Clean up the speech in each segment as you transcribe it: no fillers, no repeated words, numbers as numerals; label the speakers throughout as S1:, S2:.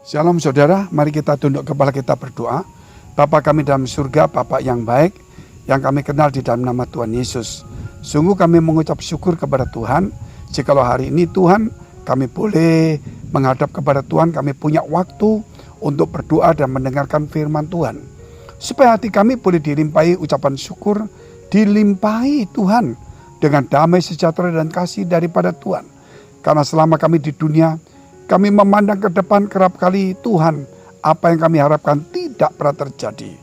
S1: Shalom saudara, mari kita tunduk kepala kita berdoa. Bapa kami dalam surga, Bapa yang baik, yang kami kenal di dalam nama Tuhan Yesus. Sungguh kami mengucap syukur kepada Tuhan, jikalau hari ini Tuhan kami boleh menghadap kepada Tuhan, kami punya waktu untuk berdoa dan mendengarkan firman Tuhan. Supaya hati kami boleh dilimpahi ucapan syukur, dilimpahi Tuhan dengan damai sejahtera dan kasih daripada Tuhan. Karena selama kami di dunia, kami memandang ke depan kerap kali Tuhan, apa yang kami harapkan tidak pernah terjadi.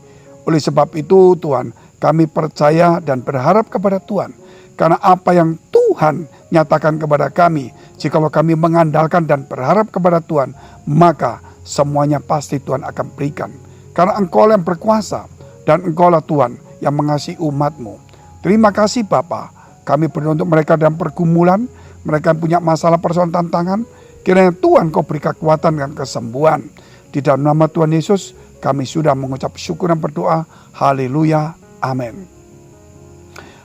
S1: Oleh sebab itu Tuhan, kami percaya dan berharap kepada Tuhan. Karena apa yang Tuhan nyatakan kepada kami, jikalau kami mengandalkan dan berharap kepada Tuhan, maka semuanya pasti Tuhan akan berikan. Karena Engkau yang berkuasa dan Engkaulah Tuhan yang mengasihi umat-Mu. Terima kasih Bapa, kami berdoa untuk mereka dalam pergumulan, mereka yang punya masalah persoalan tantangan. Kiranya Tuhan Kau beri kekuatan dan kesembuhan. Di dalam nama Tuhan Yesus kami sudah mengucap syukur dan berdoa. Haleluya. Amin.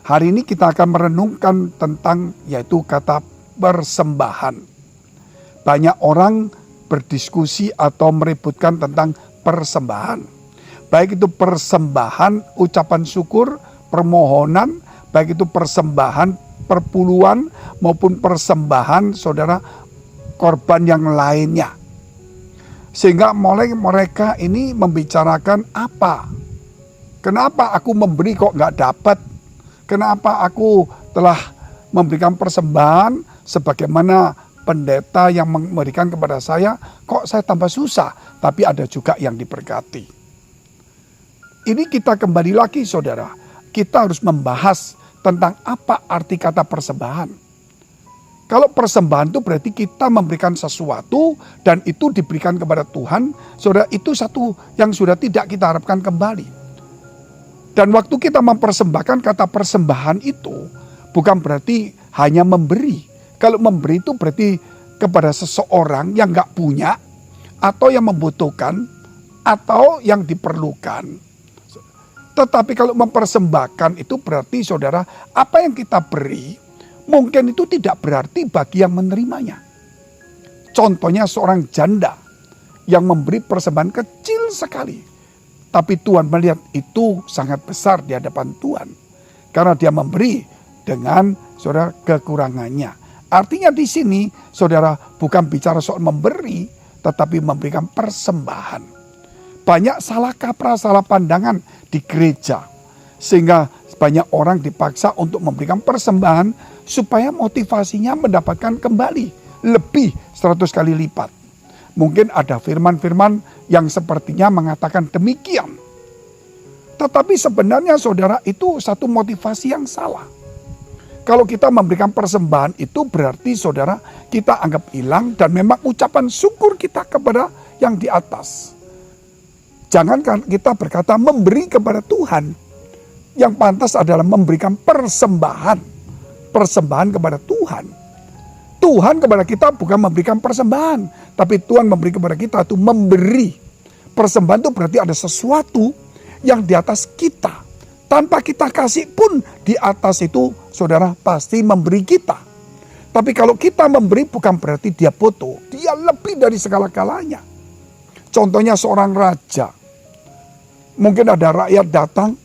S1: Hari ini kita akan merenungkan tentang yaitu kata persembahan. Banyak orang berdiskusi atau meributkan tentang persembahan. Baik itu persembahan ucapan syukur, permohonan, baik itu persembahan perpuluhan maupun persembahan saudara korban yang lainnya. Sehingga mulai mereka ini membicarakan apa? Kenapa aku memberi kok nggak dapat? Kenapa aku telah memberikan persembahan sebagaimana pendeta yang memberikan kepada saya, kok saya tambah susah? Tapi ada juga yang diberkati. Ini kita kembali lagi saudara. Kita harus membahas tentang apa arti kata persembahan. Kalau persembahan itu berarti kita memberikan sesuatu dan itu diberikan kepada Tuhan, saudara, itu satu yang sudah tidak kita harapkan kembali. Dan waktu kita mempersembahkan, kata persembahan itu bukan berarti hanya memberi. Kalau memberi itu berarti kepada seseorang yang gak punya, atau yang membutuhkan, atau yang diperlukan. Tetapi kalau mempersembahkan itu berarti saudara, apa yang kita beri, mungkin itu tidak berarti bagi yang menerimanya. Contohnya seorang janda yang memberi persembahan kecil sekali. Tapi Tuhan melihat itu sangat besar di hadapan Tuhan. Karena dia memberi dengan saudara kekurangannya. Artinya di sini saudara bukan bicara soal memberi, tetapi memberikan persembahan. Banyak salah kaprah, salah pandangan di gereja. Sehingga banyak orang dipaksa untuk memberikan persembahan supaya motivasinya mendapatkan kembali lebih 100 kali lipat. Mungkin ada firman-firman yang sepertinya mengatakan demikian. Tetapi sebenarnya saudara itu satu motivasi yang salah. Kalau kita memberikan persembahan itu berarti saudara kita anggap hilang dan memang ucapan syukur kita kepada yang di atas. Jangankan kita berkata memberi kepada Tuhan. Yang pantas adalah memberikan persembahan. Persembahan kepada Tuhan. Tuhan kepada kita bukan memberikan persembahan. Tapi Tuhan memberi kepada kita itu memberi. Persembahan itu berarti ada sesuatu yang di atas kita. Tanpa kita kasih pun di atas itu saudara pasti memberi kita. Tapi kalau kita memberi bukan berarti dia butuh. Dia lebih dari segala-galanya. Contohnya seorang raja. Mungkin ada rakyat datang.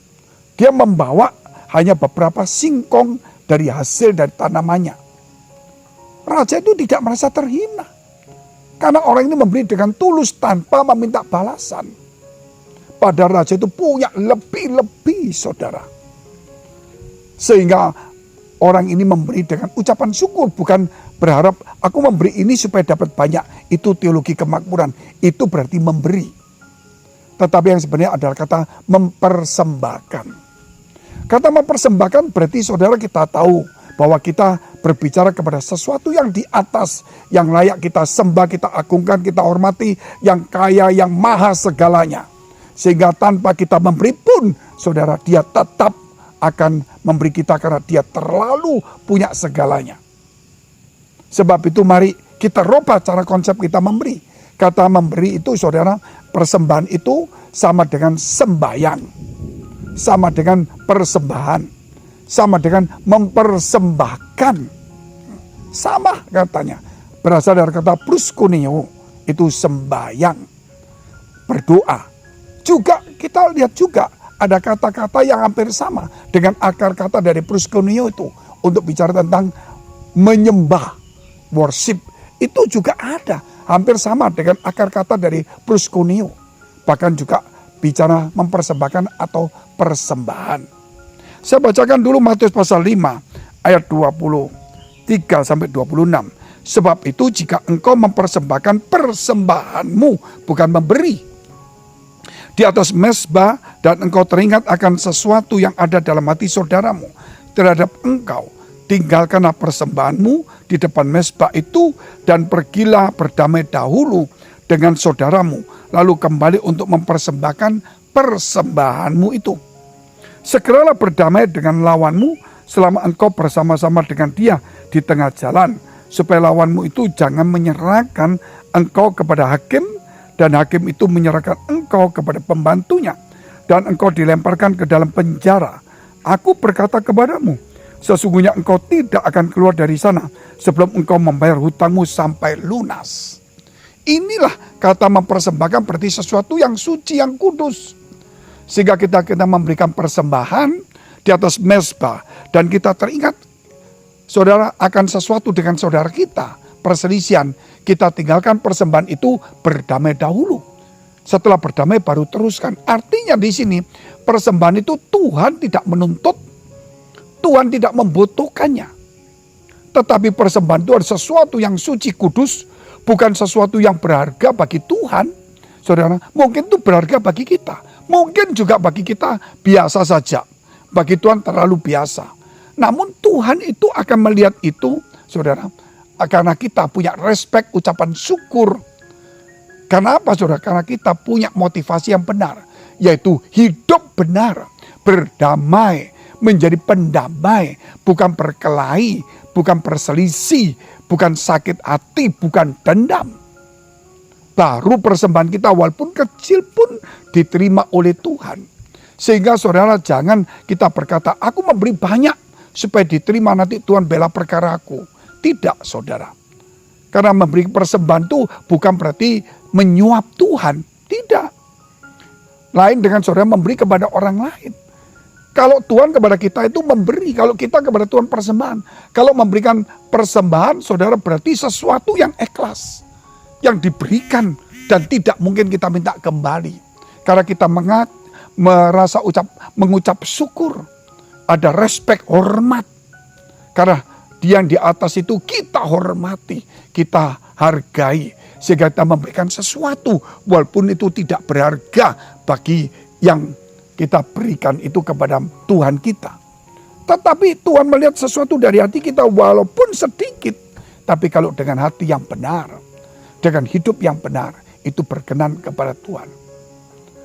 S1: Dia membawa hanya beberapa singkong dari hasil dari tanamannya. Raja itu tidak merasa terhina. Karena orang ini memberi dengan tulus tanpa meminta balasan. Padahal raja itu punya lebih-lebih saudara. Sehingga orang ini memberi dengan ucapan syukur. Bukan berharap aku memberi ini supaya dapat banyak. Itu teologi kemakmuran. Itu berarti memberi. Tetapi yang sebenarnya adalah kata mempersembahkan. Kata mempersembahkan berarti saudara kita tahu bahwa kita berbicara kepada sesuatu yang di atas, yang layak kita sembah, kita agungkan, kita hormati, yang kaya, yang maha segalanya. Sehingga tanpa kita memberi pun, saudara, dia tetap akan memberi kita karena dia terlalu punya segalanya. Sebab itu mari kita rubah cara konsep kita memberi. Kata memberi itu saudara, persembahan itu sama dengan sembahyang. Sama dengan persembahan. Sama dengan mempersembahkan. Sama katanya. Berasal dari kata proskuneo. itu sembahyang, berdoa. Juga kita lihat juga ada kata-kata yang hampir sama dengan akar kata dari proskuneo itu untuk bicara tentang menyembah, worship. Itu juga ada hampir sama dengan akar kata dari proskuneo. Bahkan juga bicara mempersembahkan atau persembahan. Saya bacakan dulu Matius pasal 5 ayat 23 sampai 26. Sebab itu jika engkau mempersembahkan persembahanmu, bukan memberi, di atas mezbah, dan engkau teringat akan sesuatu yang ada dalam hati saudaramu terhadap engkau, tinggalkanlah persembahanmu di depan mezbah itu dan pergilah berdamai dahulu dengan saudaramu, lalu kembali untuk mempersembahkan persembahanmu itu. Segeralah berdamai dengan lawanmu selama engkau bersama-sama dengan dia di tengah jalan, supaya lawanmu itu jangan menyerahkan engkau kepada hakim, dan hakim itu menyerahkan engkau kepada pembantunya, dan engkau dilemparkan ke dalam penjara. Aku berkata kepadamu, sesungguhnya engkau tidak akan keluar dari sana sebelum engkau membayar hutangmu sampai lunas. Inilah kata mempersembahkan, berarti sesuatu yang suci, yang kudus. Sehingga kita memberikan persembahan di atas mezbah, dan kita teringat saudara akan sesuatu dengan saudara kita, perselisihan, kita tinggalkan persembahan itu, berdamai dahulu. Setelah berdamai baru teruskan. Artinya di sini persembahan itu Tuhan tidak menuntut, Tuhan tidak membutuhkannya. Tetapi persembahan itu adalah sesuatu yang suci, kudus, bukan sesuatu yang berharga bagi Tuhan. Saudara, mungkin itu berharga bagi kita, mungkin juga bagi kita biasa saja, bagi Tuhan terlalu biasa. Namun Tuhan itu akan melihat itu, saudara, karena kita punya respek, ucapan syukur. Karena apa, saudara? Karena kita punya motivasi yang benar, yaitu hidup benar, berdamai, menjadi pendamai, bukan berkelahi, bukan berselisih, bukan sakit hati, bukan dendam. Baru persembahan kita walaupun kecil pun diterima oleh Tuhan. Sehingga saudara jangan kita berkata, aku memberi banyak supaya diterima nanti Tuhan bela perkara aku. Tidak, saudara. Karena memberi persembahan itu bukan berarti menyuap Tuhan. Tidak. Lain dengan saudara memberi kepada orang lain. Kalau Tuhan kepada kita itu memberi, kalau kita kepada Tuhan persembahan. Kalau memberikan persembahan, saudara, berarti sesuatu yang ikhlas, yang diberikan dan tidak mungkin kita minta kembali. Karena kita mengucap syukur, ada respek, hormat. Karena dia yang di atas itu kita hormati, kita hargai, sehingga kita memberikan sesuatu walaupun itu tidak berharga bagi yang kita berikan itu kepada Tuhan kita. Tetapi Tuhan melihat sesuatu dari hati kita walaupun sedikit, tapi kalau dengan hati yang benar, dengan hidup yang benar, itu berkenan kepada Tuhan.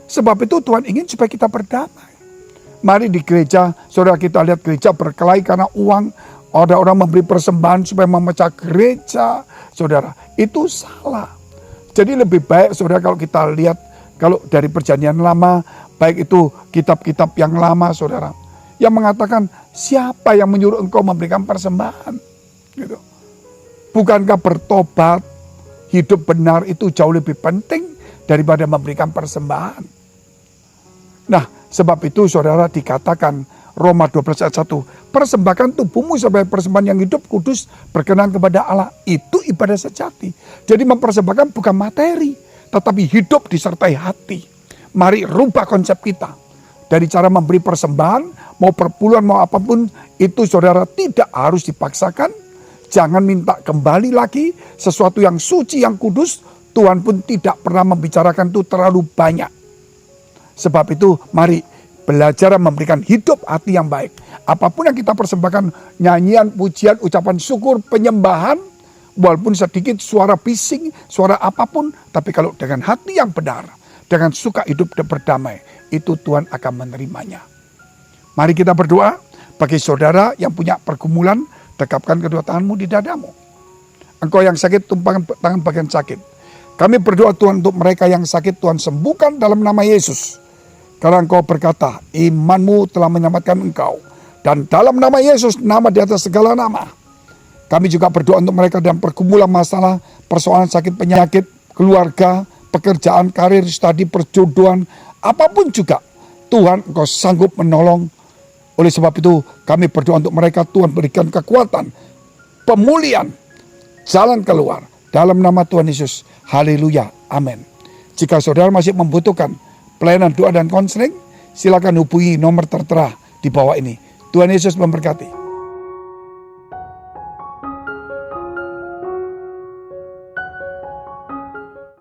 S1: Sebab itu Tuhan ingin supaya kita berdamai. Mari di gereja, saudara, kita lihat gereja berkelahi karena uang. Ada orang memberi persembahan supaya memecah gereja. Saudara, itu salah. Jadi lebih baik, saudara, kalau kita lihat, kalau dari perjanjian lama, baik itu kitab-kitab yang lama, saudara, yang mengatakan siapa yang menyuruh engkau memberikan persembahan? Gitu. Bukankah bertobat, hidup benar itu jauh lebih penting daripada memberikan persembahan? Nah, sebab itu saudara dikatakan Roma 12 ayat 1, persembahkan tubuhmu sebagai persembahan yang hidup, kudus, berkenan kepada Allah. Itu ibadah sejati. Jadi mempersembahkan bukan materi, tetapi hidup disertai hati. Mari rubah konsep kita. Dari cara memberi persembahan, mau perpuluhan, mau apapun, itu saudara tidak harus dipaksakan. Jangan minta kembali lagi sesuatu yang suci, yang kudus. Tuhan pun tidak pernah membicarakan itu terlalu banyak. Sebab itu mari belajar memberikan hidup hati yang baik. Apapun yang kita persembahkan, nyanyian, pujian, ucapan syukur, penyembahan, walaupun sedikit suara bising, suara apapun, tapi kalau dengan hati yang benar, dengan suka hidup dan berdamai, itu Tuhan akan menerimanya. Mari kita berdoa bagi saudara yang punya pergumulan, dekapkan kedua tanganmu di dadamu. Engkau yang sakit, tumpahkan tangan bagian sakit. Kami berdoa Tuhan untuk mereka yang sakit, Tuhan sembuhkan dalam nama Yesus. Karena engkau berkata, imanmu telah menyelamatkan engkau. Dan dalam nama Yesus, nama di atas segala nama. Kami juga berdoa untuk mereka dalam pergumulan masalah, persoalan sakit penyakit, keluarga, pekerjaan, karir, studi, perjodohan, apapun juga. Tuhan, Engkau sanggup menolong. Oleh sebab itu kami berdoa untuk mereka, Tuhan berikan kekuatan, pemulihan, jalan keluar. Dalam nama Tuhan Yesus, haleluya, amin. Jika saudara masih membutuhkan pelayanan doa dan konseling, silakan hubungi nomor tertera di bawah ini. Tuhan Yesus memberkati.